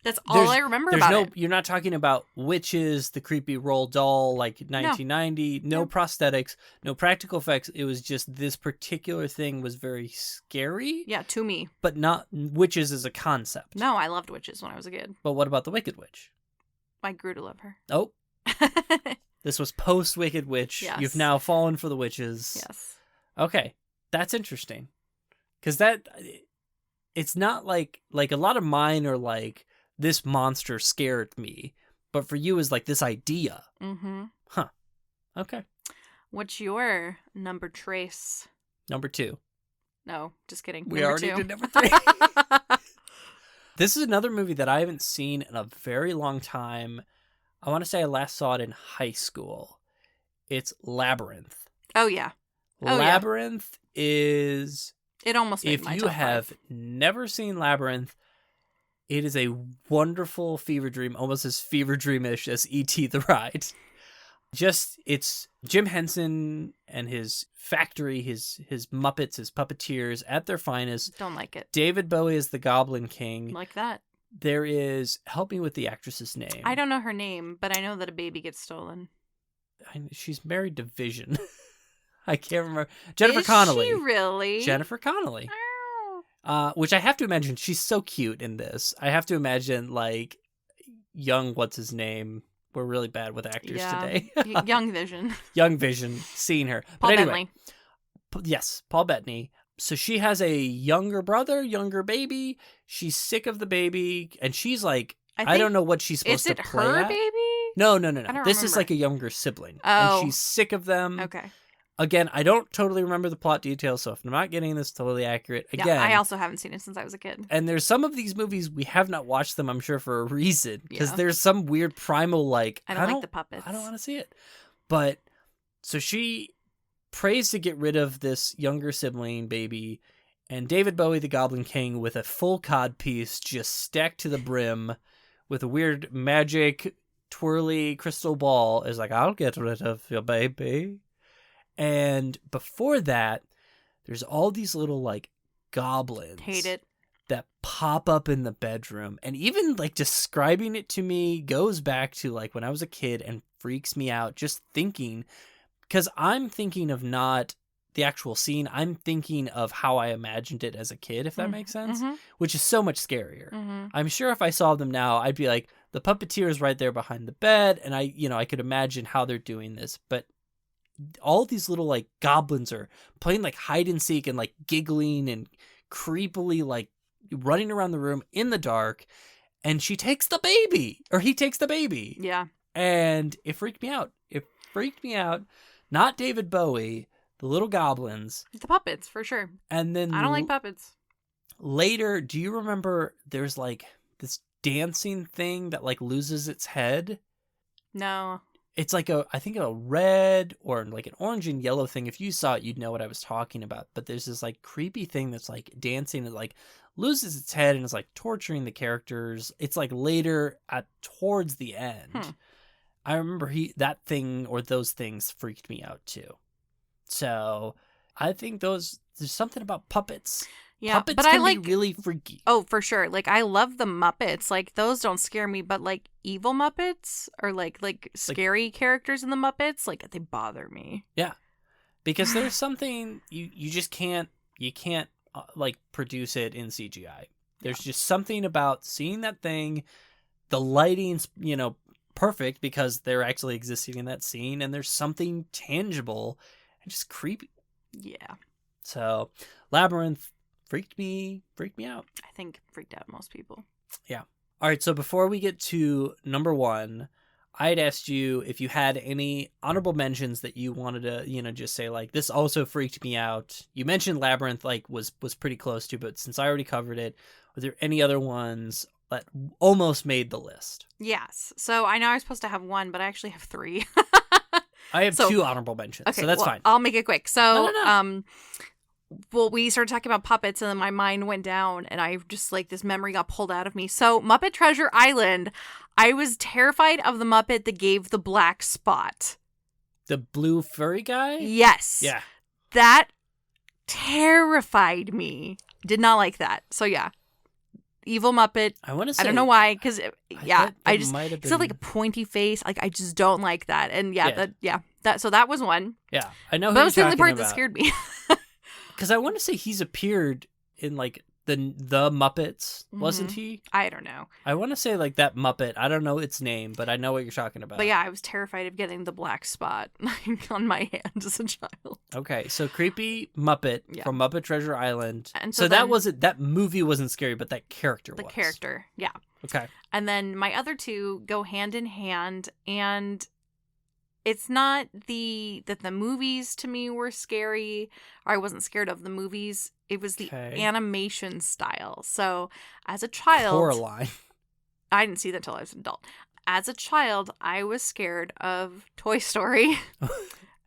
Speaker 3: That's all
Speaker 2: There's-
Speaker 3: I remember
Speaker 2: there's
Speaker 3: about
Speaker 2: no
Speaker 3: it.
Speaker 2: you're not talking about witches, the creepy roll doll like 1990, no
Speaker 3: No.
Speaker 2: prosthetics, no practical effects. It was just this particular thing was very scary,
Speaker 3: Yeah, to me.
Speaker 2: but not witches as a concept.
Speaker 3: No, I loved witches when I was a kid.
Speaker 2: But what about the Wicked Witch?
Speaker 3: I grew to love her.
Speaker 2: Oh, this was post Wicked Witch.
Speaker 3: Yes.
Speaker 2: You've now fallen for the witches.
Speaker 3: Yes.
Speaker 2: Okay, that's interesting. Because it's not like a lot of mine are like, this monster scared me. But for you is like this idea.
Speaker 3: Mm-hmm.
Speaker 2: Okay.
Speaker 3: What's your number trace?
Speaker 2: Number 2.
Speaker 3: No, just kidding.
Speaker 2: We
Speaker 3: Number
Speaker 2: already
Speaker 3: 2.
Speaker 2: did number 3. This is another movie that I haven't seen in a very long time. I want to say I last saw it in high school. It's Labyrinth.
Speaker 3: Oh, yeah. Oh, yeah.
Speaker 2: Labyrinth is,
Speaker 3: It almost made
Speaker 2: if
Speaker 3: my
Speaker 2: you
Speaker 3: top
Speaker 2: have
Speaker 3: 5.
Speaker 2: never seen Labyrinth, it is a wonderful fever dream, almost as fever dreamish as E.T. the Ride. Just, it's Jim Henson and his factory, his Muppets, his puppeteers at their finest.
Speaker 3: Don't like it.
Speaker 2: David Bowie is the Goblin King.
Speaker 3: Like that.
Speaker 2: There is, help me with the actress's name.
Speaker 3: I don't know her name, but I know that a baby gets stolen.
Speaker 2: She's married to Vision. I can't remember. Jennifer
Speaker 3: Is
Speaker 2: Connelly.
Speaker 3: she really?
Speaker 2: Jennifer Connelly.
Speaker 3: Oh.
Speaker 2: Which I have to imagine, she's so cute in this. I have to imagine, like, young, what's his name? We're really bad with actors
Speaker 3: Yeah.
Speaker 2: today.
Speaker 3: Young Vision.
Speaker 2: Young Vision, seeing her.
Speaker 3: Paul
Speaker 2: But anyway,
Speaker 3: Bentley.
Speaker 2: yes, Paul Bettany. So she has a younger brother, younger baby. She's sick of the baby, and she's like, I don't know what she's supposed
Speaker 3: Is it
Speaker 2: to play
Speaker 3: her
Speaker 2: at.
Speaker 3: baby?
Speaker 2: No.
Speaker 3: I don't
Speaker 2: This is
Speaker 3: remember.
Speaker 2: like a younger sibling.
Speaker 3: Oh.
Speaker 2: And she's sick of them.
Speaker 3: Okay.
Speaker 2: Again, I don't totally remember the plot details, so if I'm not getting this totally accurate, again.
Speaker 3: Yeah, I also haven't seen it since I was a kid.
Speaker 2: And there's some of these movies we have not watched them, I'm sure, for a reason. Because
Speaker 3: Yeah.
Speaker 2: there's some weird primal, like,
Speaker 3: I don't like the puppets.
Speaker 2: I don't want to see it. But, so she prays to get rid of this younger sibling baby, and David Bowie, the Goblin King, with a full cod piece just stacked to the brim with a weird magic twirly crystal ball is like, I'll get rid of your baby. And before that, there's all these little, like, goblins.
Speaker 3: Hate it.
Speaker 2: That pop up in the bedroom. And even, like, describing it to me goes back to, like, when I was a kid and freaks me out just thinking. Because I'm thinking of not the actual scene. I'm thinking of how I imagined it as a kid, if that makes sense.
Speaker 3: Mm-hmm.
Speaker 2: Which is so much scarier.
Speaker 3: Mm-hmm.
Speaker 2: I'm sure if I saw them now, I'd be like, the puppeteer is right there behind the bed. And I could imagine how they're doing this. But all these little, like, goblins are playing, like, hide and seek and, like, giggling and creepily, like, running around the room in the dark. And she takes the baby, or he takes the baby.
Speaker 3: Yeah.
Speaker 2: And it freaked me out. It freaked me out. Not David Bowie, the little goblins.
Speaker 3: The puppets, for sure.
Speaker 2: And then
Speaker 3: I don't like puppets.
Speaker 2: later, do you remember there's, like, this dancing thing that, like, loses its head?
Speaker 3: No.
Speaker 2: It's like I think a red or like an orange and yellow thing. If you saw it, you'd know what I was talking about. But there's this, like, creepy thing that's, like, dancing and, like, loses its head and is, like, torturing the characters. It's, like, later towards the end. I remember that thing or those things freaked me out too. So I think there's something about puppets.
Speaker 3: Yeah,
Speaker 2: Puppets
Speaker 3: but
Speaker 2: can
Speaker 3: I like.
Speaker 2: be really freaky.
Speaker 3: Oh, for sure. Like I love the Muppets. Like those don't scare me, but like evil Muppets or like scary characters in the Muppets, like they bother me.
Speaker 2: Yeah. Because there's something you just can't like produce it in CGI. There's just something about seeing that thing, the lighting's, perfect because they're actually existing in that scene, and there's something tangible and just creepy.
Speaker 3: Yeah.
Speaker 2: So, Labyrinth freaked me out.
Speaker 3: I think freaked out most people.
Speaker 2: Yeah. All right, so before we get to number 1, I had asked you if you had any honorable mentions that you wanted to, just say, like, this also freaked me out. You mentioned Labyrinth, like, was pretty close to, but since I already covered it, were there any other ones that almost made the list?
Speaker 3: Yes. So I know I was supposed to have 1, but I actually have 3.
Speaker 2: I have 2 honorable mentions,
Speaker 3: okay,
Speaker 2: so that's
Speaker 3: well,
Speaker 2: fine.
Speaker 3: I'll make it quick. So,
Speaker 2: No.
Speaker 3: Well, we started talking about puppets, and then my mind went down, and I just, like, this memory got pulled out of me. So, Muppet Treasure Island, I was terrified of the Muppet that gave the black spot.
Speaker 2: The blue furry guy?
Speaker 3: Yes.
Speaker 2: Yeah.
Speaker 3: That terrified me. Did not like that. So, yeah. Evil Muppet.
Speaker 2: I want to say...
Speaker 3: I don't know why, because, I just...
Speaker 2: might have
Speaker 3: It's got, like, a pointy face. Like, I just don't like that. And, so that was one.
Speaker 2: Yeah, I know who
Speaker 3: But that
Speaker 2: you're
Speaker 3: was the only
Speaker 2: talking
Speaker 3: part
Speaker 2: about.
Speaker 3: that scared me.
Speaker 2: Because I want to say he's appeared in, like, the Muppets, wasn't he?
Speaker 3: I don't know.
Speaker 2: I want to say, like, that Muppet. I don't know its name, but I know what you're talking about.
Speaker 3: But yeah, I was terrified of getting the black spot on my hand as a child.
Speaker 2: Okay, so creepy Muppet from Muppet Treasure Island.
Speaker 3: And
Speaker 2: so that wasn't, that movie wasn't scary, but that character was.
Speaker 3: The character, yeah.
Speaker 2: Okay.
Speaker 3: And then my other 2 go hand in hand, and it's not that the movies to me were scary, or I wasn't scared of the movies. It was the animation style. So as a child,
Speaker 2: Coraline.
Speaker 3: I didn't see that until I was an adult. As a child, I was scared of Toy Story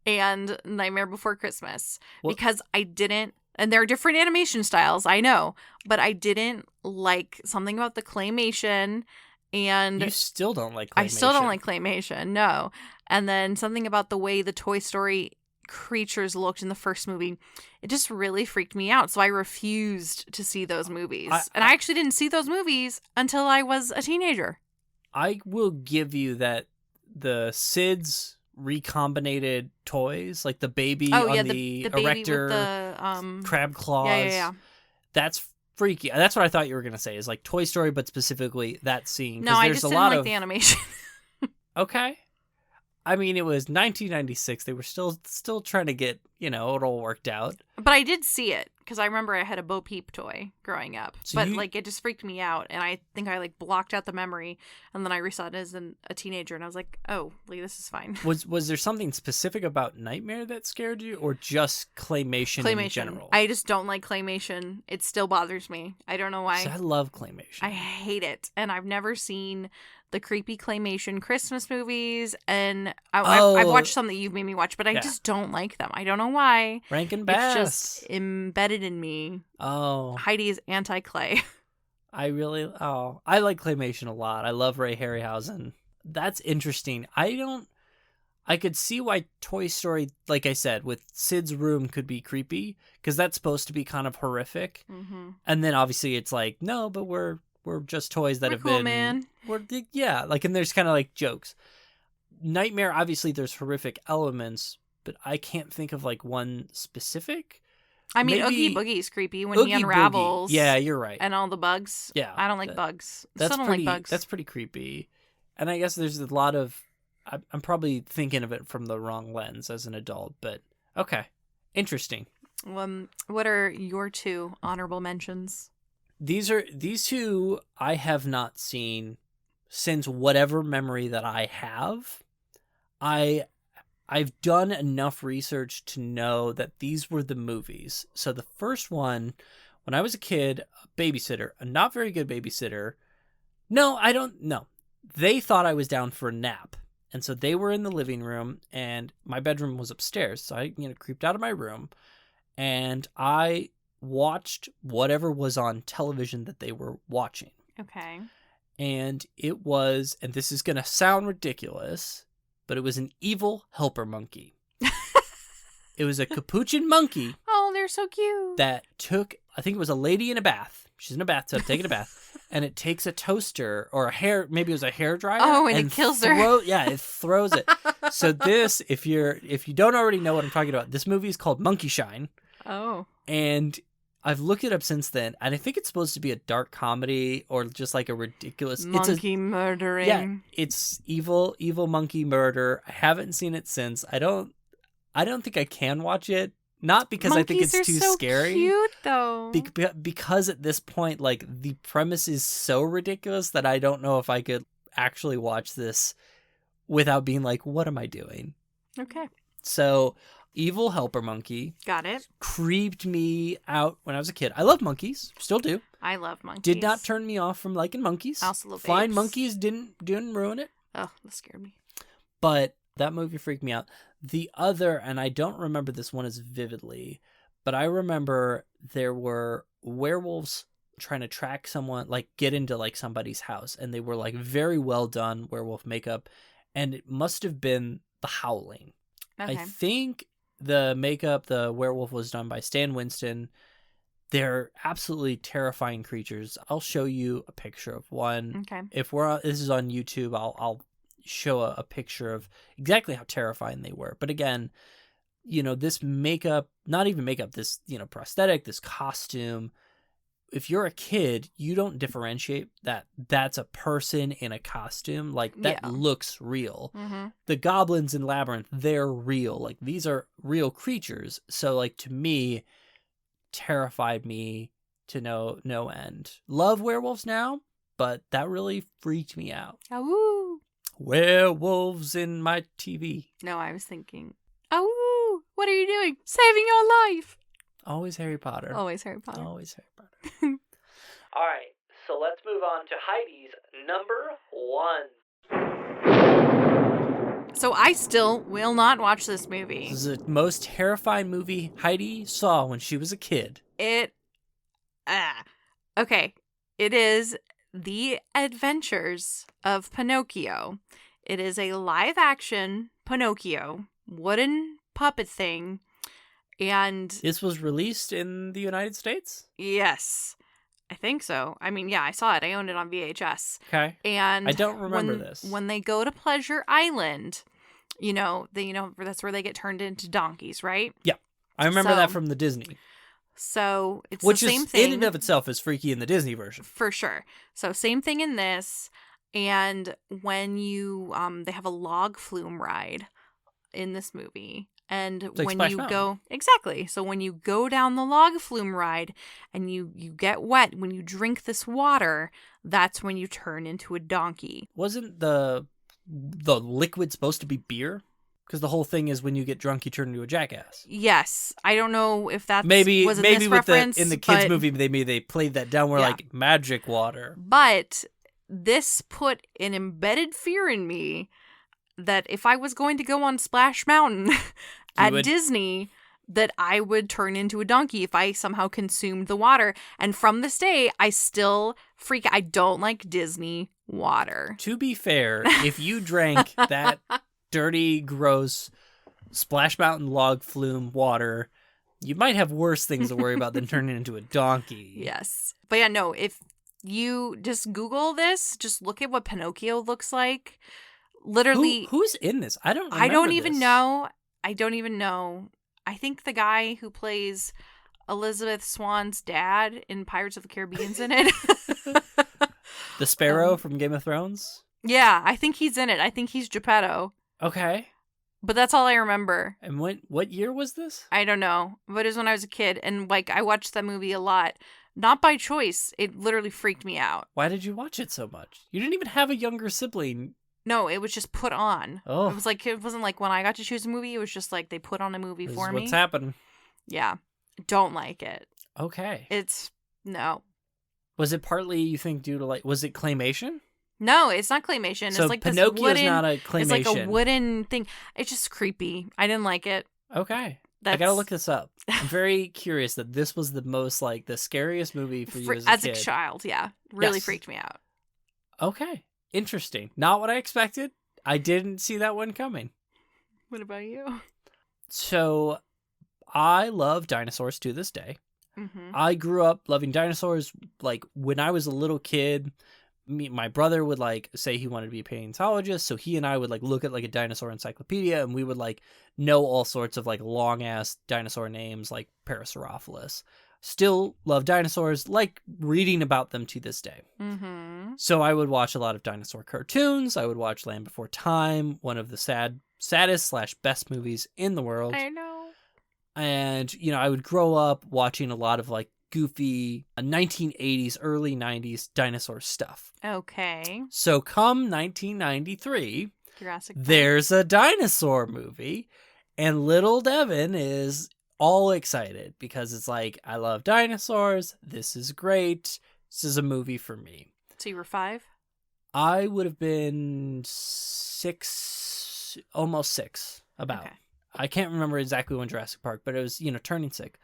Speaker 3: and Nightmare Before Christmas because I didn't. And there are different animation styles, I know, but I didn't like something about the claymation. And
Speaker 2: you still don't like claymation.
Speaker 3: I still don't like claymation, no. And then something about the way the Toy Story creatures looked in the first movie, it just really freaked me out. So I refused to see those movies. And I actually didn't see those movies until I was a teenager.
Speaker 2: I will give you that the Sid's recombinated toys, like the baby on the erector,
Speaker 3: with the
Speaker 2: crab claws.
Speaker 3: Yeah.
Speaker 2: That's freaky. That's what I thought you were gonna say. Is like Toy Story, but specifically that scene.
Speaker 3: No, I just didn't like the animation.
Speaker 2: Okay. I mean, it was 1996. They were still trying to get, it all worked out.
Speaker 3: But I did see it because I remember I had a Bo Peep toy growing up.
Speaker 2: So
Speaker 3: but it just freaked me out, and I think I blocked out the memory, and then I resaw it as a teenager, and I was like, oh, this is fine.
Speaker 2: Was there something specific about Nightmare that scared you, or just claymation in general?
Speaker 3: I just don't like claymation. It still bothers me. I don't know why.
Speaker 2: So I love claymation.
Speaker 3: I hate it, and I've never seen the creepy claymation Christmas movies, and I've watched some that you've made me watch, but I just don't like them. I don't know why.
Speaker 2: Rankin Bass.
Speaker 3: It's just embedded in me.
Speaker 2: Oh.
Speaker 3: Heidi is anti-clay.
Speaker 2: I like claymation a lot. I love Ray Harryhausen. That's interesting. I could see why Toy Story, like I said, with Sid's room could be creepy, because that's supposed to be kind of horrific. Mm-hmm. And then obviously it's like, no, but we're just toys that have
Speaker 3: cool,
Speaker 2: been,
Speaker 3: man.
Speaker 2: And there's kind of like jokes. Nightmare, obviously there's horrific elements, but I can't think of like one specific.
Speaker 3: I mean, Oogie Boogie's creepy when he unravels.
Speaker 2: Boogie. Yeah, you're right.
Speaker 3: And all the bugs.
Speaker 2: Yeah.
Speaker 3: I don't like bugs.
Speaker 2: That's
Speaker 3: Still don't like bugs.
Speaker 2: That's pretty creepy. And I guess there's a lot of, I'm probably thinking of it from the wrong lens as an adult, but okay. Interesting.
Speaker 3: What are your 2 honorable mentions?
Speaker 2: These 2 I have not seen since whatever memory that I have. I've done enough research to know that these were the movies. So the first one, when I was a kid, a babysitter, a not very good babysitter. No, I don't know. They thought I was down for a nap. And so they were in the living room, and my bedroom was upstairs. So I, creeped out of my room, and I watched whatever was on television that they were watching.
Speaker 3: Okay.
Speaker 2: And it was, and this is going to sound ridiculous, but it was an evil helper monkey. It was a capuchin monkey.
Speaker 3: Oh, they're so cute.
Speaker 2: That took, I think it was a lady in a bath. She's in a bathtub taking a bath. And it takes a toaster or maybe it was a hair dryer.
Speaker 3: Oh, and it kills her.
Speaker 2: It throws it. So this, if you don't already know what I'm talking about, this movie is called Monkey Shine.
Speaker 3: Oh.
Speaker 2: And I've looked it up since then, and I think it's supposed to be a dark comedy or just like a ridiculous
Speaker 3: Monkey murdering.
Speaker 2: Yeah, it's evil monkey murder. I haven't seen it since. I don't think I can watch it. Not because I think
Speaker 3: Monkeys
Speaker 2: it's
Speaker 3: are
Speaker 2: too
Speaker 3: so
Speaker 2: scary.
Speaker 3: Cute though.
Speaker 2: Because at this point, like, the premise is so ridiculous that I don't know if I could actually watch this without being like, what am I doing?
Speaker 3: Okay.
Speaker 2: So, Evil Helper Monkey
Speaker 3: Got it.
Speaker 2: creeped me out when I was a kid. I love monkeys, still do.
Speaker 3: I love monkeys.
Speaker 2: Did not turn me off from liking monkeys.
Speaker 3: I also love
Speaker 2: Flying
Speaker 3: apes.
Speaker 2: monkeys didn't ruin it.
Speaker 3: Oh, that scared me.
Speaker 2: But that movie freaked me out. The other, and I don't remember this one as vividly, but I remember there were werewolves trying to track someone, like get into like somebody's house, and they were like very well done werewolf makeup, and it must have been The Howling.
Speaker 3: Okay.
Speaker 2: I think the makeup, the werewolf was done by Stan Winston. They're absolutely terrifying creatures. I'll show you a picture of one.
Speaker 3: Okay.
Speaker 2: If this is on YouTube, I'll show a picture of exactly how terrifying they were. But again, this makeup, not even makeup, this, prosthetic, this costume, if you're a kid, you don't differentiate that that's a person in a costume. Like, that
Speaker 3: Yeah.
Speaker 2: looks real.
Speaker 3: Mm-hmm.
Speaker 2: The goblins in Labyrinth, they're real. Like, these are real creatures. So, like, to me, terrified me to no end. Love werewolves now, but that really freaked me out.
Speaker 3: Oh,
Speaker 2: Werewolves in my TV.
Speaker 3: no, I was thinking, oh, what are you doing? Saving your life.
Speaker 2: Always Harry Potter.
Speaker 3: Always Harry Potter.
Speaker 2: Always Harry Potter. All right, so let's move on to Heidi's number 1.
Speaker 3: So I still will not watch this movie.
Speaker 2: This is the most terrifying movie Heidi saw when she was a kid.
Speaker 3: Okay. It is The Adventures of Pinocchio. It is a live action Pinocchio wooden puppet thing. And
Speaker 2: This was released in the United States?
Speaker 3: yes, I think so. I mean, yeah, I saw it. I owned it on VHS.
Speaker 2: Okay.
Speaker 3: And
Speaker 2: I don't remember
Speaker 3: when,
Speaker 2: this.
Speaker 3: When they go to Pleasure Island, that's where they get turned into donkeys, right?
Speaker 2: I remember that
Speaker 3: So-
Speaker 2: from the Disney.
Speaker 3: So it's
Speaker 2: Which
Speaker 3: the same
Speaker 2: is,
Speaker 3: thing.
Speaker 2: in and of itself, is freaky in the Disney version.
Speaker 3: For sure. So same thing in this. And when you they have a log flume ride in this movie. And
Speaker 2: like
Speaker 3: when
Speaker 2: Splash
Speaker 3: you
Speaker 2: Mountain.
Speaker 3: go exactly. So when you go down the log flume ride and you get wet, when you drink this water, that's when you turn into a donkey.
Speaker 2: Wasn't the liquid supposed to be beer? Because the whole thing is when you get drunk, you turn into a jackass.
Speaker 3: Yes. I don't know if that's
Speaker 2: Maybe
Speaker 3: was a
Speaker 2: with
Speaker 3: misreference,
Speaker 2: in the kids
Speaker 3: but-
Speaker 2: movie they played that down where
Speaker 3: Yeah.
Speaker 2: like magic water.
Speaker 3: But this put an embedded fear in me that if I was going to go on Splash Mountain at
Speaker 2: would-
Speaker 3: Disney, that I would turn into a donkey if I somehow consumed the water. And from this day, I still I don't like Disney water.
Speaker 2: To be fair, if you drank that dirty, gross Splash Mountain log flume water, you might have worse things to worry about than turning into a donkey.
Speaker 3: Yes. But yeah, no, if you just Google this, just look at what Pinocchio looks like. Literally,
Speaker 2: Who's in this? I don't.
Speaker 3: I don't
Speaker 2: remember
Speaker 3: even
Speaker 2: this.
Speaker 3: know. I don't even know. I think the guy who plays Elizabeth Swan's dad in Pirates of the Caribbean's in it.
Speaker 2: The Sparrow from Game of Thrones.
Speaker 3: Yeah, I think he's in it. I think he's Geppetto.
Speaker 2: Okay.
Speaker 3: But that's all I remember.
Speaker 2: And what year was this?
Speaker 3: I don't know. But it was when I was a kid. And like I watched that movie a lot. Not by choice. It literally freaked me out.
Speaker 2: Why did you watch it so much? You didn't even have a younger sibling.
Speaker 3: No, it was just put on.
Speaker 2: Oh.
Speaker 3: It wasn't like when I got to choose a movie, it was just like they put on a movie
Speaker 2: This
Speaker 3: for
Speaker 2: is
Speaker 3: me.
Speaker 2: what's happening.
Speaker 3: Yeah. Don't like it.
Speaker 2: Okay.
Speaker 3: No.
Speaker 2: Was it partly, you think, due to was it claymation?
Speaker 3: No, it's not claymation.
Speaker 2: So
Speaker 3: it's like
Speaker 2: Pinocchio's
Speaker 3: this wooden,
Speaker 2: not a claymation.
Speaker 3: It's like a wooden thing. It's just creepy. I didn't like it.
Speaker 2: Okay.
Speaker 3: That's,
Speaker 2: I gotta look this up. I'm very curious that this was the most, the scariest movie for you as a kid.
Speaker 3: child, yeah. Really
Speaker 2: Yes.
Speaker 3: freaked me out.
Speaker 2: Okay. Interesting. Not what I expected. I didn't see that one coming.
Speaker 3: What about you?
Speaker 2: So, I love dinosaurs to this day.
Speaker 3: Mm-hmm.
Speaker 2: I grew up loving dinosaurs. When I was a little kid, my brother would say he wanted to be a paleontologist, so he and I would look at a dinosaur encyclopedia, and we would know all sorts of long ass dinosaur names like Parasaurolophus. Still love dinosaurs, like reading about them to this day.
Speaker 3: Mm-hmm.
Speaker 2: So I would watch a lot of dinosaur cartoons. I would watch Land Before Time, one of the saddest/best movies in the world.
Speaker 3: I know.
Speaker 2: And, you know, I would grow up watching a lot of like goofy 1980s, early 90s dinosaur stuff.
Speaker 3: Okay.
Speaker 2: So come 1993,
Speaker 3: Jurassic Park.
Speaker 2: there's a dinosaur movie, and little Devin is all excited because it's like, I love dinosaurs. This is great. This is a movie for me.
Speaker 3: So you were 5?
Speaker 2: I would have been 6, almost 6, about.
Speaker 3: Okay.
Speaker 2: I can't remember exactly when Jurassic Park, but it was, you know, turning 6.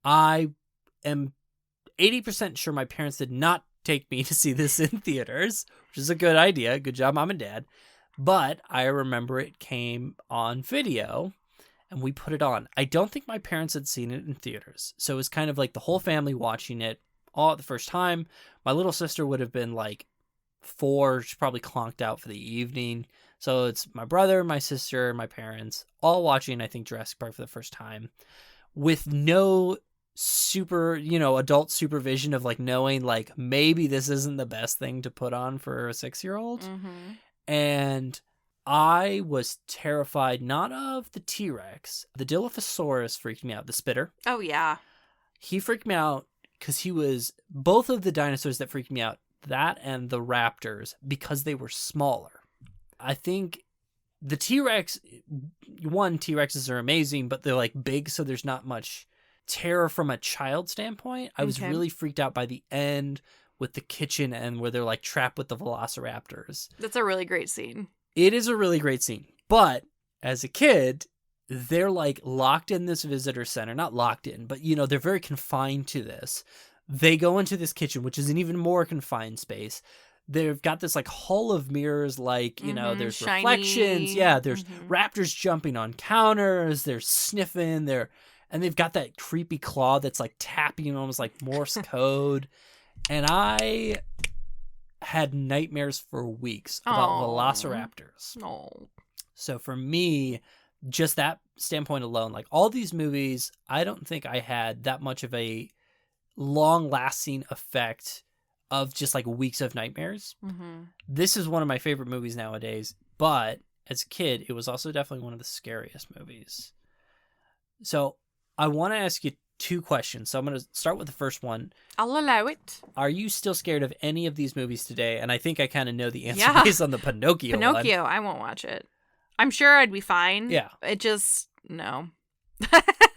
Speaker 2: I am 80% sure my parents did not take me to see this in theaters, which is a good idea. Good job, Mom and Dad. But I remember it came on video and we put it on. I don't think my parents had seen it in theaters. So it was kind of like the whole family watching it all at the first time. My little sister would have been like 4. She probably clonked out for the evening. So it's my brother, my sister, my parents all watching, I think, Jurassic Park for the first time with no super, you know, adult supervision of like knowing like maybe this isn't the best thing to put on for a 6-year-old.
Speaker 3: Mm-hmm.
Speaker 2: And I was terrified not of the T-Rex. The Dilophosaurus freaked me out, the spitter.
Speaker 3: Oh, yeah.
Speaker 2: He freaked me out because he was both of the dinosaurs that freaked me out, that and the raptors, because they were smaller. I think the T-Rex, T-Rexes are amazing, but they're like big, so there's not much terror from a child standpoint. I was
Speaker 3: Okay.
Speaker 2: really freaked out by the end with the kitchen end where they're like trapped with the velociraptors.
Speaker 3: That's a really great scene.
Speaker 2: It is a really great scene. But as a kid, they're like locked in this visitor center. Not locked in, but you know, they're very confined to this. They go into this kitchen, which is an even more confined space. They've got this like hall of mirrors, like, you know, there's
Speaker 3: shiny.
Speaker 2: reflections. Yeah, there's
Speaker 3: Mhm.
Speaker 2: raptors jumping on counters. They're sniffing. And they've got that creepy claw that's like tapping almost like Morse code. And I had nightmares for weeks about
Speaker 3: Aw.
Speaker 2: velociraptors.
Speaker 3: Oh.
Speaker 2: So for me, just that standpoint alone, like all these movies, I don't think I had that much of a long-lasting effect of just like weeks of nightmares.
Speaker 3: Mm-hmm.
Speaker 2: This is one of my favorite movies nowadays, but as a kid, it was also definitely one of the scariest movies. So I want to ask you 2 questions. So I'm going to start with the first one.
Speaker 3: I'll allow it.
Speaker 2: Are you still scared of any of these movies today? And I think I kind of know the answer
Speaker 3: Yeah.
Speaker 2: based on the Pinocchio one.
Speaker 3: Pinocchio, I won't watch it. I'm sure I'd be fine.
Speaker 2: Yeah.
Speaker 3: It just, no.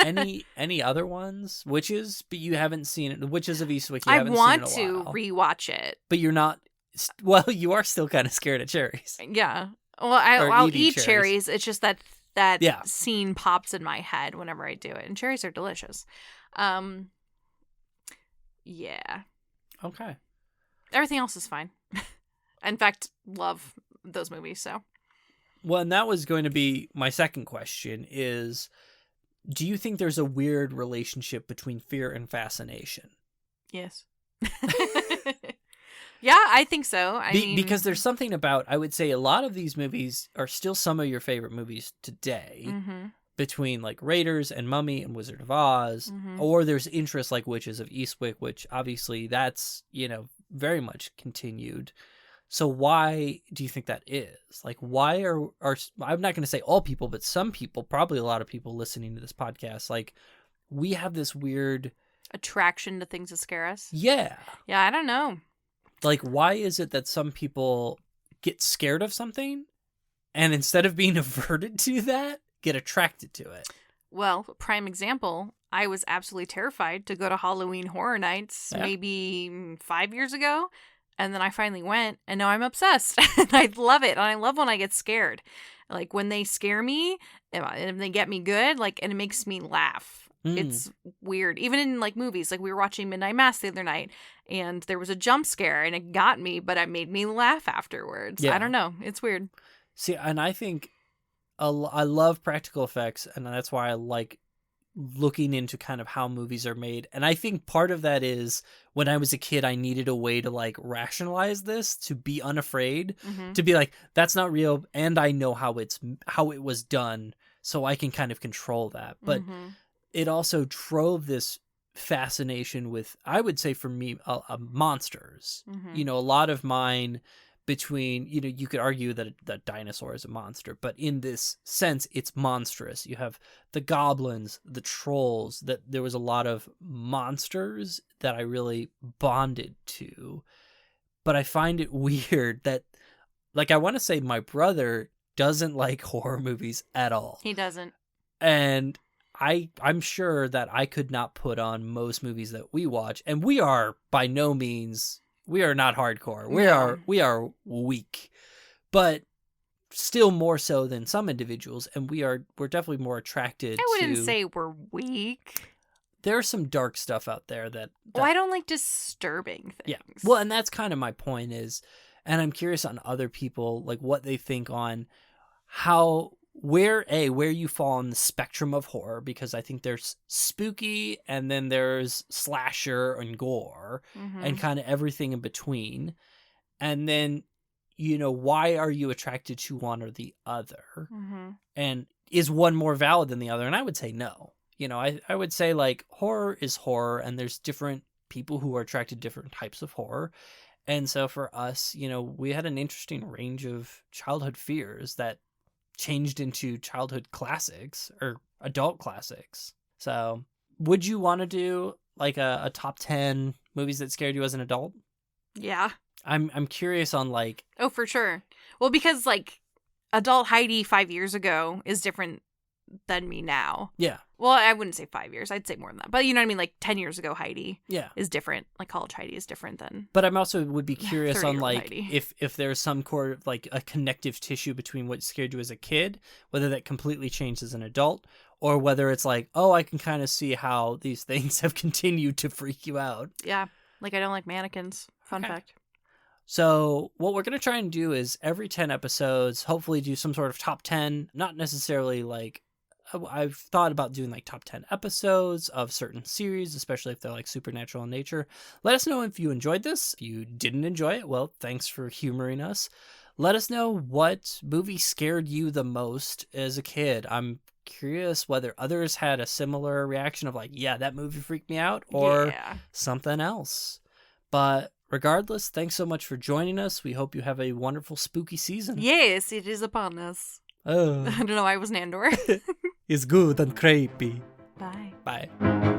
Speaker 2: Any other ones? Witches, but you haven't seen it. Witches of Eastwick, you
Speaker 3: I
Speaker 2: haven't
Speaker 3: want
Speaker 2: seen in a
Speaker 3: to
Speaker 2: while.
Speaker 3: rewatch it.
Speaker 2: But you're not. Well, you are still kind of scared of cherries.
Speaker 3: Yeah. Well,
Speaker 2: Or
Speaker 3: I'll
Speaker 2: eating
Speaker 3: eat
Speaker 2: cherries.
Speaker 3: cherries. It's just that
Speaker 2: Yeah.
Speaker 3: scene pops in my head whenever I do it. And cherries are delicious. Yeah.
Speaker 2: Okay.
Speaker 3: Everything else is fine. In fact, love those movies, so.
Speaker 2: Well, and that was going to be my second question is, do you think there's a weird relationship between fear and fascination?
Speaker 3: Yes. Yeah, I think so. I mean,
Speaker 2: Because there's something about, I would say a lot of these movies are still some of your favorite movies today,
Speaker 3: Mm-hmm.
Speaker 2: between like Raiders and Mummy and Wizard of Oz,
Speaker 3: Mhm.
Speaker 2: or there's interest like Witches of Eastwick, which obviously that's, you know, very much continued. So why do you think that is? Like, why are I'm not going to say all people, but some people, probably a lot of people listening to this podcast, like, we have this weird,
Speaker 3: attraction to things that scare us.
Speaker 2: yeah.
Speaker 3: Yeah, I don't know.
Speaker 2: Like, why is it that some people get scared of something and instead of being averted to that, get attracted to it?
Speaker 3: Well, prime example, I was absolutely terrified to go to Halloween Horror Nights
Speaker 2: Yeah.
Speaker 3: maybe 5 years ago. And then I finally went, and now I'm obsessed. And I love it. And I love when I get scared. Like, when they scare me, and they get me good, like, and it makes me laugh.
Speaker 2: Mm.
Speaker 3: It's weird. Even in, like, movies. Like, we were watching Midnight Mass the other night, and there was a jump scare, and it got me, but it made me laugh afterwards.
Speaker 2: Yeah.
Speaker 3: I don't know. It's weird.
Speaker 2: See, and I think I love practical effects, and that's why I like looking into kind of how movies are made. And I think part of that is when I was a kid, I needed a way to like rationalize this, to be unafraid,
Speaker 3: Mm-hmm.
Speaker 2: to be like, that's not real, and I know how it was done, so I can kind of control that. But
Speaker 3: Mm-hmm.
Speaker 2: it also drove this fascination with, I would say for me, monsters.
Speaker 3: Mhm.
Speaker 2: You know, a lot of mine between, you know, you could argue that a dinosaur is a monster, but in this sense, it's monstrous. You have the goblins, the trolls, that there was a lot of monsters that I really bonded to. But I find it weird that, like, I want to say my brother doesn't like horror movies at all.
Speaker 3: He doesn't.
Speaker 2: And I'm sure that I could not put on most movies that we watch, and we are by no means, we are not hardcore. We are weak, but still more so than some individuals, and we're definitely more attracted
Speaker 3: I wouldn't
Speaker 2: to.
Speaker 3: say we're weak.
Speaker 2: There's some dark stuff out there that
Speaker 3: Well, I don't like disturbing things.
Speaker 2: yeah. Well, and that's kind of my point is, and I'm curious on other people, like what they think on how, where you fall on the spectrum of horror, because I think there's spooky and then there's slasher and gore
Speaker 3: Mhm.
Speaker 2: and kind of everything in between. And then, you know, why are you attracted to one or the other?
Speaker 3: Mhm.
Speaker 2: And is one more valid than the other? And I would say no. You know, I would say like horror is horror, and there's different people who are attracted to different types of horror. And so for us, you know, we had an interesting range of childhood fears that changed into childhood classics or adult classics. So would you want to do like a top 10 movies that scared you as an adult?
Speaker 3: Yeah.
Speaker 2: I'm curious on like,
Speaker 3: Oh, for sure. Well, because like adult Heidi 5 years ago is different than me now.
Speaker 2: yeah,
Speaker 3: Well, I wouldn't say 5 years. I'd say more than that. But you know what I mean? Like 10 years ago, Heidi
Speaker 2: yeah.
Speaker 3: is different. Like college Heidi is different than.
Speaker 2: But I'm also would be curious on
Speaker 3: 30-year-old
Speaker 2: like
Speaker 3: Heidi.
Speaker 2: if there's some core of like a connective tissue between what scared you as a kid, whether that completely changed as an adult, or whether it's like, oh, I can kind of see how these things have continued to freak you out.
Speaker 3: Yeah. Like I don't like mannequins. Fun
Speaker 2: Okay.
Speaker 3: fact.
Speaker 2: So what we're going to try and do is every 10 episodes, hopefully do some sort of top 10, not necessarily like, I've thought about doing like top 10 episodes of certain series, especially if they're like supernatural in nature. Let us know if you enjoyed this. If you didn't enjoy it, well, thanks for humoring us. Let us know what movie scared you the most as a kid. I'm curious whether others had a similar reaction of like, yeah, that movie freaked me out, or
Speaker 3: yeah.
Speaker 2: something else. But regardless, thanks so much for joining us. We hope you have a wonderful spooky season.
Speaker 3: Yes, it is upon us. I
Speaker 2: Oh,
Speaker 3: don't know why I was Nandor.
Speaker 2: it's good and creepy.
Speaker 3: Bye.
Speaker 2: Bye.